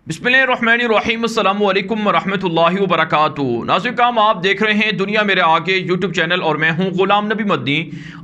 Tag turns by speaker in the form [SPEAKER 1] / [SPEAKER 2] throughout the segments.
[SPEAKER 1] बिस्मिल्लाहिर्रहमानिर्रहीम अस्सलामु अलैकुम वरहमतुल्लाहि वबरकातुहू। नाज़रीन काम आप देख रहे हैं दुनिया मेरे आगे यूट्यूब चैनल और मैं हूं गुलाम नबी मदनी।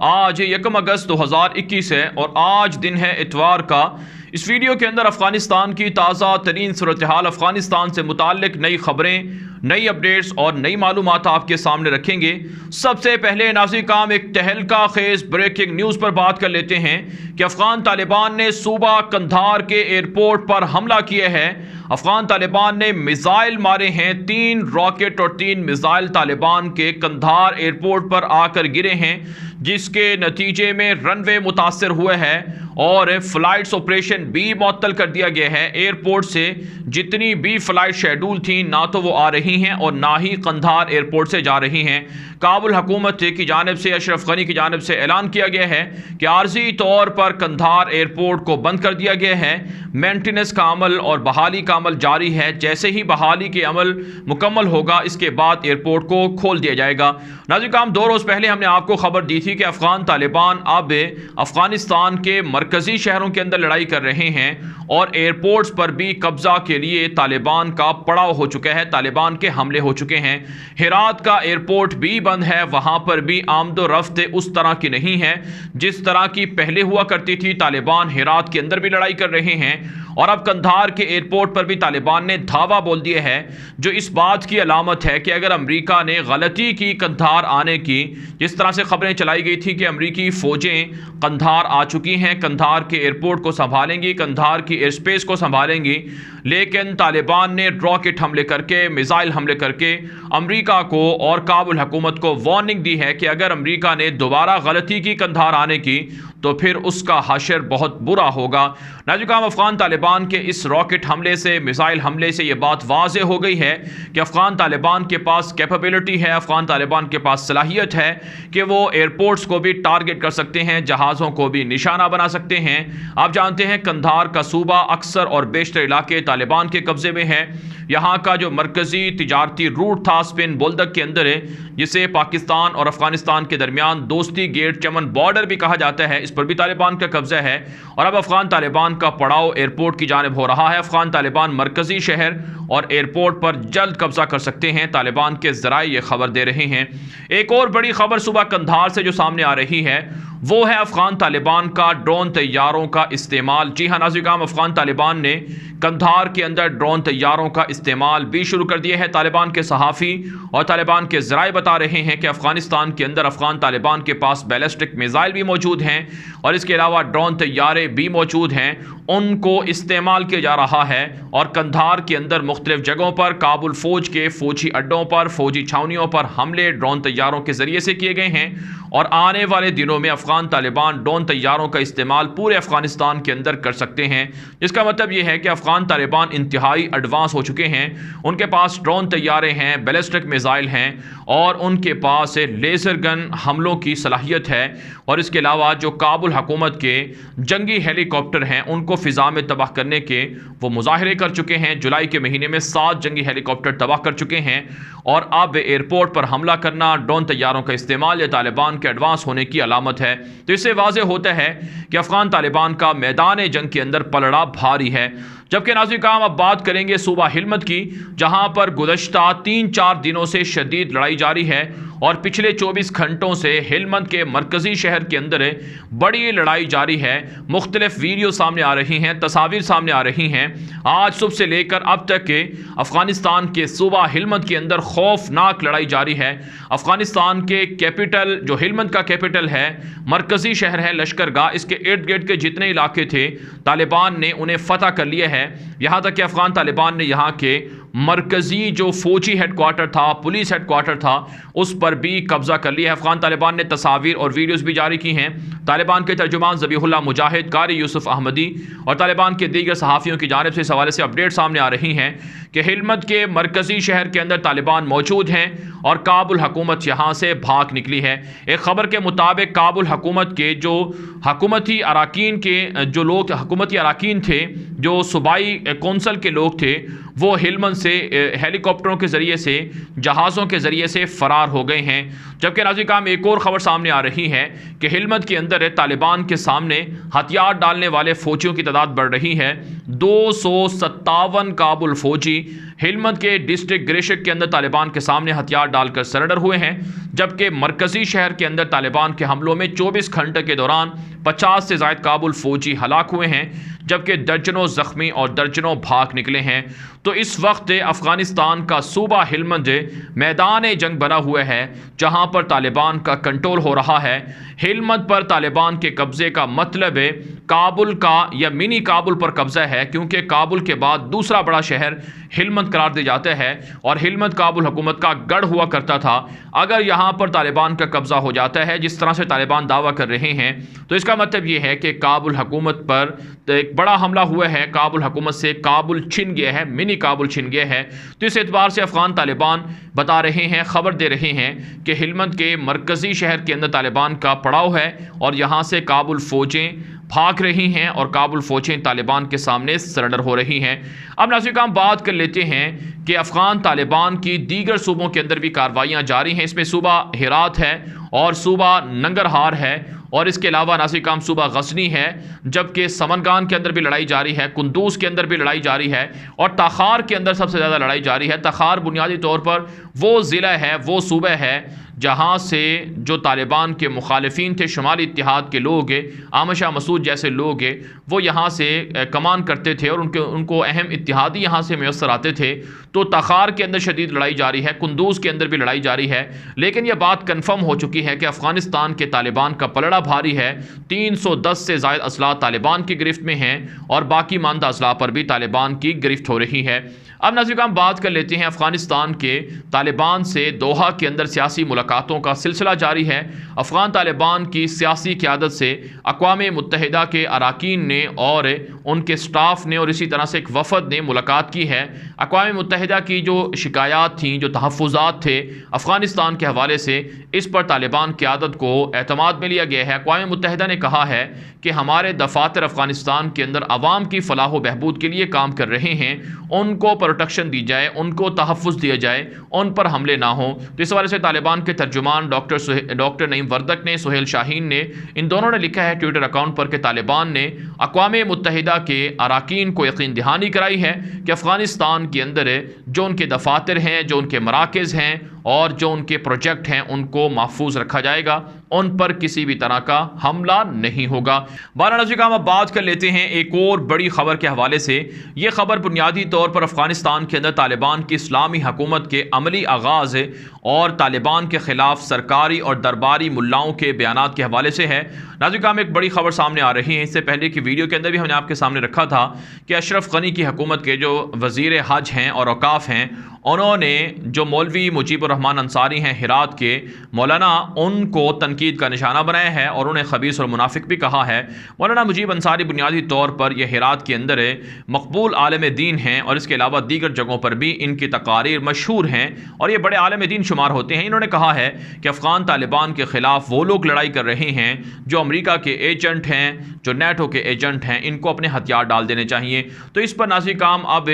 [SPEAKER 1] आज 1 अगस्त 2021 है और आज दिन है इतवार का। इस वीडियो के अंदर अफ़गानिस्तान की ताज़ा तरीन सूरत हाल, अफ़गानिस्तान से मुताल्लिक़ नई ख़बरें, नई अपडेट्स और नई मालूमात आपके सामने रखेंगे। सबसे पहले नाज़रीन काम एक तहलका खेज़ ब्रेकिंग न्यूज़ पर बात कर लेते हैं कि अफ़गान तालिबान ने सूबा कंधार के एयरपोर्ट पर हमला किया है। अफ़गान तालिबान ने मिसाइल मारे हैं, 3 रॉकेट और 3 मिसाइल तालिबान के कंधार एयरपोर्ट पर आकर गिरे हैं, जिसके नतीजे में रनवे मुतासर हुए हैं और फ्लाइट्स ऑपरेशन भी मुअत्तल कर दिया गया है। एयरपोर्ट से जितनी भी फ्लाइट शेड्यूल थी ना तो वो आ रही हैं और ना ही कंधार एयरपोर्ट से जा रही हैं। काबुल हुकूमत की जानिब से, अशरफ गनी की जानिब से ऐलान किया गया है कि आर्जी तौर पर कंधार एयरपोर्ट को बंद कर दिया गया है। मेंटेनेंस का अमल और बहाली का अमल जारी है। जैसे ही बहाली के अमल मुकम्मल होगा इसके बाद एयरपोर्ट को खोल दिया जाएगा। नाज़रीन काम 2 रोज़ पहले हमने आपको खबर दी थी कि अफ़गान तालिबान अब अफ़गानिस्तान के मरकज़ी शहरों के अंदर लड़ाई कर रहे हैं और एयरपोर्ट्स पर भी कब्ज़ा के लिए तालिबान का पड़ाव हो चुका है, तालिबान के हमले हो चुके हैं। हेरात का एयरपोर्ट भी बंद है, वहाँ पर भी आमदो रफ्त उस तरह की नहीं है जिस तरह की पहले हुआ करती थी। तालिबान हेरात के अंदर भी लड़ाई कर रहे हैं और अब कंधार के एयरपोर्ट पर भी तालिबान ने धावा बोल दिया है, जो इस बात की अलामत है कि अगर अमेरिका ने गलती की कंधार आने की, जिस तरह से खबरें चलाई गई थी कि अमेरिकी फ़ौजें कंधार आ चुकी हैं, कंधार के एयरपोर्ट को संभालेंगी, कंधार की एयर स्पेस को संभालेंगी, लेकिन तालिबान ने रॉकेट हमले करके, मिसाइल हमले करके अमेरिका को और काबुल हुकूमत को वार्निंग दी है कि अगर अमेरिका ने दोबारा गलती की कंधार आने की तो फिर उसका हशर बहुत बुरा होगा। नाज़रीन अफ़गान तालिबान के इस रॉकेट हमले से, मिसाइल हमले से यह बात वाज़े हो गई है कि अफ़गान तालिबान के पास कैपेबिलिटी है, अफ़गान तालिबान के पास सलाहियत है कि वो एयरपोर्ट्स को भी टारगेट कर सकते हैं, जहाज़ों को भी निशाना बना सकते हैं। आप जानते हैं कंधार का सूबा अक्सर और बेशतर इलाके तालिबान के कब्ज़े में है। यहाँ का जो मरकज़ी तिजारती रूट था स्पिन बोल्दक के अंदर है, जिसे पाकिस्तान और अफ़गानिस्तान के दरमियान दोस्ती गेट चमन बॉर्डर भी कहा जाता है, इस पर भी तालिबान का कब्जा है। और अब अफ़गान तालिबान का पड़ाव एयरपोर्ट की जानिब हो रहा है। अफ़गान तालिबान मरकज़ी शहर और एयरपोर्ट पर जल्द कब्जा कर सकते हैं, तालिबान के ज़राए ये खबर दे रहे हैं। एक और बड़ी खबर सुबह कंधार से जो सामने आ रही है वो है अफ़गान तालिबान का ड्रोन तैयारों का इस्तेमाल। जी हाँ नाज़रीन, अफ़गान तालिबान ने कंधार के अंदर ड्रोन तैयारों का इस्तेमाल भी शुरू कर दिया है। तालिबान के सहाफ़ी और तालिबान के ज़राए बता रहे हैं कि अफ़गानिस्तान के अंदर अफ़गान तालिबान के पास बैलिस्टिक मिसाइल भी मौजूद हैं और इसके अलावा ड्रोन तैयारे भी मौजूद हैं, उनको इस्तेमाल किया जा रहा है। और कंधार के अंदर मुख्तलिफ जगहों पर काबुल फ़ौज के फ़ौजी अड्डों पर, फ़ौजी छावनियों पर हमले ड्रोन तैयारों के ज़रिए से किए गए हैं और आने वाले दिनों में अफ़गान तालिबान ड्रोन तैयारों का इस्तेमाल पूरे अफ़गानिस्तान के अंदर कर सकते हैं। जिसका मतलब यह है कि अफ़गान तालिबान इंतहाई एडवांस हो चुके हैं, उनके पास ड्रोन तैयारे हैं, बैलिस्टिक मिसाइल हैं और उनके पास लेज़र गन हमलों की सलाहियत है। और इसके अलावा जो काबुल हुकूमत के जंगी हेलीकॉप्टर हैं उनको फ़िज़ा में तबाह करने के वो मुज़ाहरे कर चुके हैं। जुलाई के महीने में 7 जंगी हेलीकॉप्टर तबाह कर चुके हैं और अब एयरपोर्ट पर हमला करना, ड्रोन तैयारों का इस्तेमाल या तालिबान के एडवांस होने की अलामत है। तो इससे वाज़े होता है कि अफ़गान तालिबान का मैदान जंग के अंदर पलड़ा भारी है। जबकि नाज़रीन काम अब बात करेंगे सूबा हिलमत की, जहां पर गुज़श्ता 3-4 दिनों से शदीद लड़ाई जारी है और पिछले 24 घंटों से हिलमत के मरकज़ी शहर के अंदर बड़ी लड़ाई जारी है। मुख्तलिफ वीडियो सामने आ रही हैं, तस्वीर सामने आ रही हैं। आज सुबह से लेकर अब तक के अफ़गानिस्तान के सूबा हिलमत के अंदर खौफनाक लड़ाई जारी है। अफ़गानिस्तान के कैपिटल, जो हिलमत का कैपिटल है, मरकज़ी शहर है लश्करगाह, इसके इर्द गिर्द के जितने इलाके थे तालिबान ने उन्हें फ़तह कर लिया है। यहाँ तक कि अफ़गान तालिबान ने यहाँ के मरकज़ी जो फ़ौजी हेडक्वार्टर था, पुलिस हेडक्वार्टर था, उस पर भी कब्ज़ा कर लिया है। अफ़गान तालिबान ने तस्वीर और वीडियोज़ भी जारी की हैं। तालिबान के तर्जुमान ज़बीहुल्लाह मुजाहिद, कारी यूसुफ अहमदी और तालिबान के दीगर सहाफ़ियों की जानिब से इस हवाले से अपडेट सामने आ रही हैं कि हिलमत के मरकज़ी शहर के अंदर तालिबान मौजूद हैं और काबुल हुकूमत यहाँ से भाग निकली है। एक ख़बर के मुताबिक काबुल हुकूमत के जो हुकूमती अराकीन के जो लोग हुकूमती अराकीन थे, जो सूबाई कौंसल के लोग थे, वो हिलमत से हेलीकॉप्टरों के ज़रिए से, जहाज़ों के ज़रिए से फ़रार हो गए हैं। जबकि नाज़रीन काम एक और ख़बर सामने आ रही है कि हिलमत के अंदर तालिबान के सामने हथियार डालने वाले फ़ौजियों की तादाद बढ़ रही है। 257 काबुल फ़ौजी हिलमत के डिस्ट्रिक्ट ग्रेशक के अंदर तालिबान के सामने हथियार डालकर सरेंडर हुए हैं। जबकि मरकज़ी शहर के अंदर तालिबान के हमलों में 24 घंटे के दौरान 50 से ज़ायद काबुल फ़ौजी हलाक हुए हैं, जबकि दर्जनों ज़ख्मी और दर्जनों भाग निकले हैं। तो इस वक्त अफ़गानिस्तान का सूबा हिलमत मैदान जंग बना हुआ है, जहां पर तालिबान का कंट्रोल हो रहा है। हिलमत पर तालिबान के कब्ज़े का मतलब काबुल का या मिनी काबुल पर कब्ज़ा है, क्योंकि काबुल के बाद दूसरा बड़ा शहर हिलमत करार दिया जाता है और हिलमत काबुल हुकूमत का गढ़ हुआ करता था। अगर यहाँ पर तालिबान का कब्ज़ा हो जाता है, जिस तरह से तालिबान दावा कर रहे हैं, तो इसका मतलब ये है कि काबुल हुकूमत पर एक बड़ा हमला हुआ है। काबुल हुकूमत से काबुल छिन गया है, मिनी काबुल छिन गया है। तो इस एतबार से अफ़गान तालिबान बता रहे हैं, ख़बर दे रहे हैं कि हिलमत के मरकज़ी शहर के अंदर तालिबान का पड़ाव है और यहाँ से काबुल फ़ौजें भाग रही हैं और काबुल फ़ौजें तालिबान के सामने सरेंडर हो रही हैं। अब नाज़रीन हम बात कर लेते हैं कि अफ़गान तालिबान की दीगर सूबों के अंदर भी कार्रवाइयाँ जारी हैं। इसमें सूबा हेरात है और सूबा नंगरहार है और इसके अलावा नासिकाम सूबा गजनी है, जबकि समनगान के अंदर भी लड़ाई जारी है, कुंदूज के अंदर भी लड़ाई जारी है और तखार के अंदर सबसे ज़्यादा लड़ाई जारी है। तखार बुनियादी तौर पर वो ज़िला है, वो सूबा है जहाँ से जो तालिबान के मुखालिफिन थे, शुमाली इत्तिहाद के लोग, आमशा मसूद जैसे लोग, वो यहाँ से कमान करते थे और उनको अहम इत्तिहादी यहाँ से मैसर आते थे। तो तखार के अंदर शदीद लड़ाई जारी है, कुंदूज के अंदर भी लड़ाई जारी है। लेकिन यह बात कन्फर्म हो चुकी है कि अफ़गानिस्तान के तालिबान का पलड़ा भारी है। 310 से ज़ायद असला तालिबान की गिरफ्त में हैं और बाकी मानदा असला पर भी तालिबान की गिरफ्त हो रही है। अब नाज़रीन हम बात कर लेते हैं अफ़गानिस्तान के तालिबान से दोहा के अंदर सियासी मुलाकातों का सिलसिला जारी है। अफ़गान तालिबान की सियासी क़यादत से अक़वाम मुत्तहिदा के अरकान ने और उनके स्टाफ ने और इसी तरह से एक वफ़द ने मुलाकात की है। अक़वाम मुत्तहिदा की जो शिकायत थी, जो तहफ़्फ़ुज़ात थे अफ़गानिस्तान के हवाले से, इस पर तालिबान क़यादत को एतमाद में लिया गया है। अक़वाम मुत्तहिदा ने कहा है कि हमारे दफ़ातर अफ़गानिस्तान के अंदर अवाम की फ़लाह व बहबूद के लिए काम कर रहे हैं, उनको प्रोटेक्शन दी जाए, उनको तहफ़्फ़ुज़ दिया जाए, उन पर हमले ना हों। तो इस हवाले से तालिबान के तर्जुमान डॉक्टर नईम वर्दक ने, सुहेल शाहीन ने, इन दोनों ने लिखा है ट्विटर अकाउंट पर कि तालिबान ने अक़वाम मुत्तहिदा के अरकान को यकीन दहानी कराई है कि अफ़गानिस्तान के अंदर जो उनके दफ़ातर हैं, जो उनके मराकज़ हैं और जो उनके प्रोजेक्ट हैं, उनको महफूज रखा जाएगा, उन पर किसी भी तरह का हमला नहीं होगा। बारह हम अब बात कर लेते हैं एक और बड़ी खबर के हवाले से। ये खबर बुनियादी तौर पर अफ़गानिस्तान के अंदर तालिबान की इस्लामी हुकूमत के अमली आगाज़ और तालिबान के ख़िलाफ़ सरकारी और दरबारी मुल्लाओं के बयानात के हवाले से है। नाज़रीन हम एक बड़ी खबर सामने आ रही है। इससे पहले की वीडियो के अंदर भी हमने आपके सामने रखा था कि अशरफ गनी की हुकूमत के जो वज़ीर हज हैं और औकाफ़ हैं, उन्होंने जो मौलवी मुजीबुर रहमान अंसारी हैं हिरात के मौलाना, उनको तनकीद का निशाना बनाया है और उन्हें खबीस और मुनाफिक भी कहा है। मौलाना मुजीब अंसारी बुनियादी तौर पर यह हिरात के अंदर मकबूल आलम दीन हैं और इसके अलावा दीगर जगहों पर भी इनकी तकारीर मशहूर हैं और ये बड़े आलम दीन शुमार होते हैं। इन्होंने कहा है कि अफ़गान तालिबान के ख़िलाफ़ वो लोग लड़ाई कर रहे हैं जो अमरीका के एजेंट हैं, जो नेटो के एजेंट हैं, इनको अपने हथियार डाल देने चाहिए। तो इस पर नाज़रीन काम अब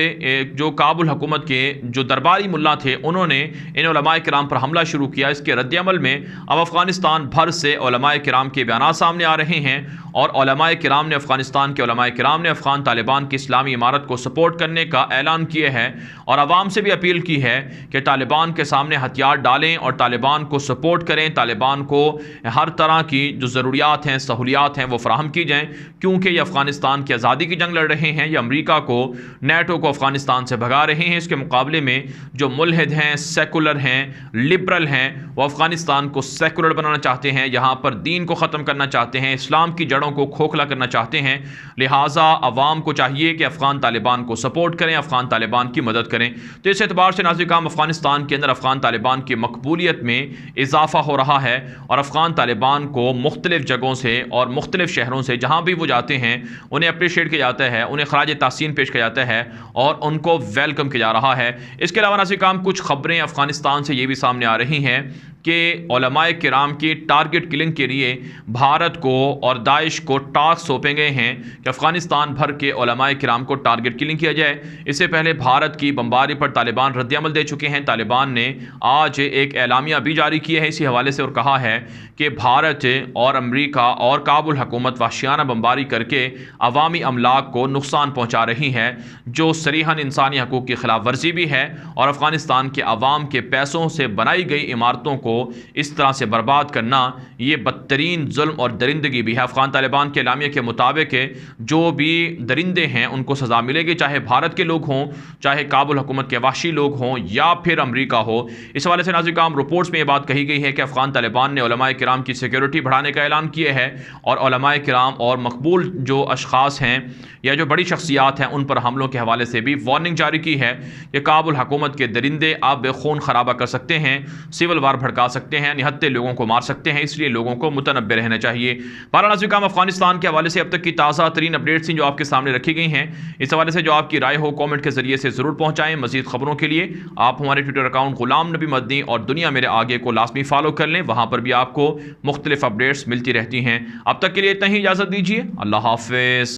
[SPEAKER 1] जो काबुल हुकूमत के जो दरबारी मुल्ला थे, उन्होंने इन उलमाए किराम पर हमला शुरू किया। इसके रद्दअमल में अब अफ़गानिस्तान भर से उलमाए किराम के बयान सामने आ रहे हैं और उलमाए किराम ने, अफ़गानिस्तान के उलमाए किराम ने अफ़गान तालिबान की इस्लामी इमारत को सपोर्ट करने का ऐलान किया है और आवाम से भी अपील की है कि तालिबान के सामने हथियार डालें और तालिबान को सपोर्ट करें। तालिबान को हर तरह की जो ज़रूरियात हैं, सहूलियात हैं, वो फ़राहम की जाएँ, क्योंकि ये अफ़गानिस्तान की आज़ादी की जंग लड़ रहे हैं। ये अमरीका को, नेटो को अफ़गानिस्तान से भगा रहे हैं। इसके मुकाबले में जो मुल्हिद हैं, सेकुलर हैं, लिबरल हैं, वो अफ़गानिस्तान को सेकुलर बनाना चाहते हैं, यहाँ पर दीन को ख़त्म करना चाहते हैं, इस्लाम की जड़ों को खोखला करना चाहते हैं। लिहाजा अवाम को चाहिए कि अफ़गान तालिबान को सपोर्ट करें, अफ़गान तालिबान की मदद करें। तो इस एतबार से नाज़रीन काम अफ़गानिस्तान के अंदर अफ़गान तालिबान की मकबूलियत में इजाफ़ा हो रहा है और अफ़गान तालिबान को मुख्तलिफ़ जगहों से और मुख्तलिफ़ शहरों से जहाँ भी वो जाते हैं उन्हें अप्रिशिएट किया जाता है, उन्हें ख़राज तहसीन पेश किया जाता है और उनको वेलकम किया जा रहा है। इसके अलावा नाज़रीन काम कुछ ख़बरें अफ़गानिस्तान से ये भी सामने आ रही हैं कि उलमाए किराम की टारगेट किलिंग के लिए भारत को और दाइश को टास्क सौंपे गए हैं कि अफ़गानिस्तान भर के उलमाए किराम को टारगेट किलिंग किया जाए। इससे पहले भारत की बमबारी पर तालिबान रद्दअमल दे चुके हैं। तालिबान ने आज एक एलामिया भी जारी किया है इसी हवाले से और कहा है कि भारत और अमरीका और काबुल हुकूमत वहशियाना बमबारी करके अवामी अमलाक को नुकसान पहुँचा रही है, जो सरीहन इंसानी हकूक़ की खिलाफ वर्जी भी है और अफ़गानिस्तान के अवाम के पैसों से बनाई गई इमारतों को इस तरह से बर्बाद करना ये बदतरीन जुल्म और दरिंदगी भी है। अफगान तालिबान के एलामिया के मुताबिक जो भी दरिंदे हैं उनको सज़ा मिलेगी, चाहे भारत के लोग हों, चाहे काबुल हुकूमत के वहशी लोग हों या फिर अमरीका हो। इस हवाले से नाज़रीन आम रिपोर्ट्स में ये बात कही गई है कि अफगान तालिबान ने उलमाए किराम की सिक्योरिटी बढ़ाने का ऐलान किया है और उलमाए किराम और मकबूल जो अशखास हैं या जो बड़ी शख्सियात हैं उन पर हमलों के हवाले से भी वार्निंग जारी की है कि काबुल हुकूमत के दरिंदे अब खून खराबा कर सकते हैं, सिविल वार भड़का सकते हैं, निहत्ते लोगों को मार सकते हैं, इसलिए लोगों को मुतनब्बे रहना चाहिए। वाराणसी का अफगानिस्तान के हवाले से अब तक की ताज़ा तरीन अपडेट्स जो आपके सामने रखी गई हैं, इस हवाले से जो आपकी राय हो कमेंट के जरिए से ज़रूर पहुंचाएं। मजीद खबरों के लिए आप हमारे ट्विटर अकाउंट गुलाम नबी मदनी और दुनिया मेरे आगे को लाजमी फॉलो कर लें, वहां पर भी आपको मुख्तलिफ अपडेट्स मिलती रहती हैं। अब तक के लिए इतना ही, इजाज़त दीजिए। अल्लाह हाफिज़।